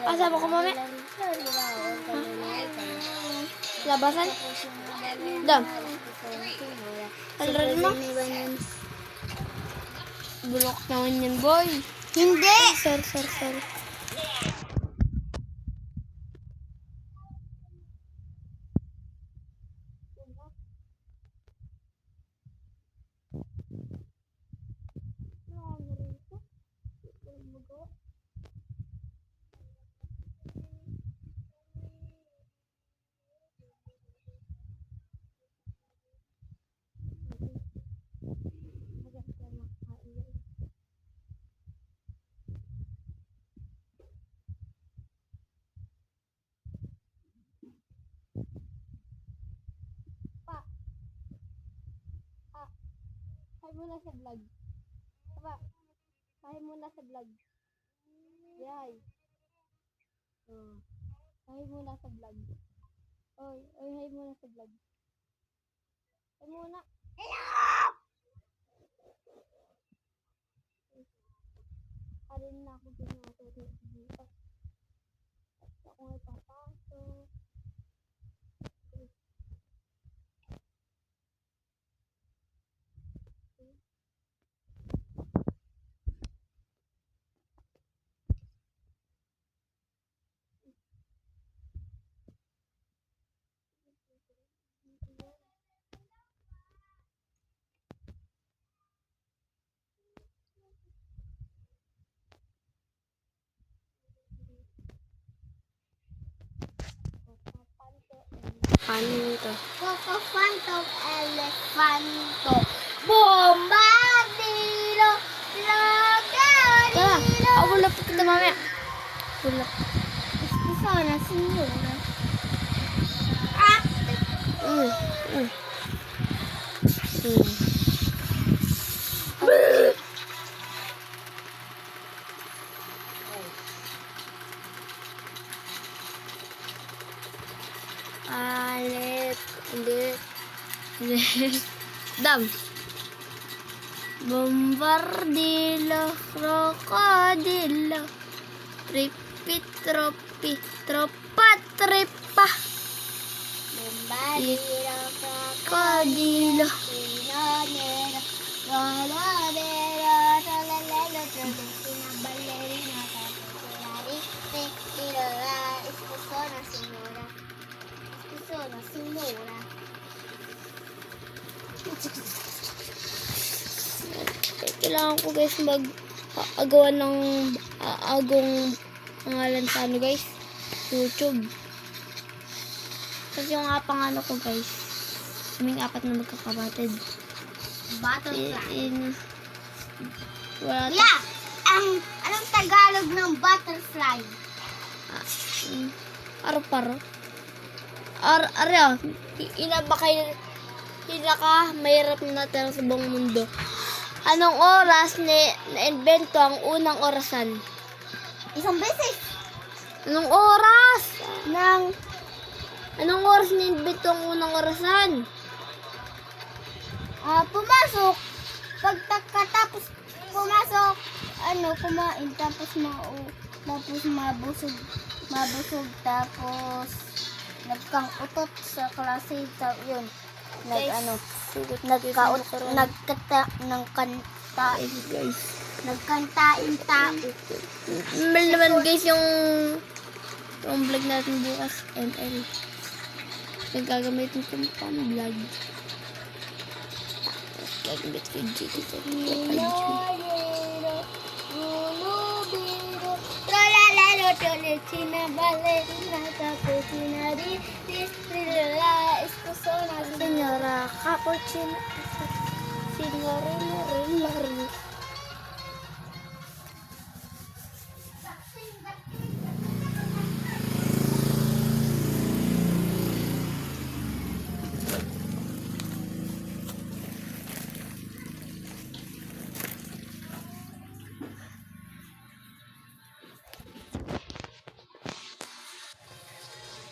Asama ko mami. Labasan. Dam. Already mo? Bulok naman yan, boy. Hindi! Sorry. Kahay muna sa vlog. Papa, kahay muna sa vlog. Yay. Kahay muna sa vlog. Oy, hay muna sa vlog. Hay muna. Karin na ako din mga bukas. At ako ay papasok. Elefanto. Cocofanto, elefanto. Bombardilo, logarilo. Bulap kita mamaya. Bulap. Gusto na sinura. Dam. Bombardilo, crocodilo. Tripi, tropi, tropa, tripa. Bombardilo, Crocodilo. Pinonero, rolonero, trolalelo, trolesina, ballerina, tapolariste, tirola, esposo na sinura. Esposo na sinura. Kailangan ko guys mag-agawan ng agong pangalan sa ano guys, YouTube. Kasi yung apang ko guys, kaming apat na magkakabatid. Butterfly. Wala Yeah! Anong Tagalog ng butterfly? Paro-paro. Arya, pinaka mahirap na tira sa buong mundo. Anong oras na-invento ang unang orasan? Isang beses. Anong oras na-invento ang unang orasan? Pumasok. Pagkatapos pumasok, kumain, tapos mabusog, tapos nagkang utot sa klase, yun. Nagkantain tao. Mal naman guys yung vlog natin bukas, ML. Nagagamitin ko pang vlog. Tapos gagamit ko yung GT sa Trolalalo, trolecina, ballerina, cappuccina, ristrilla, esposona, Senyora Cappuccino. Signorina Rilari.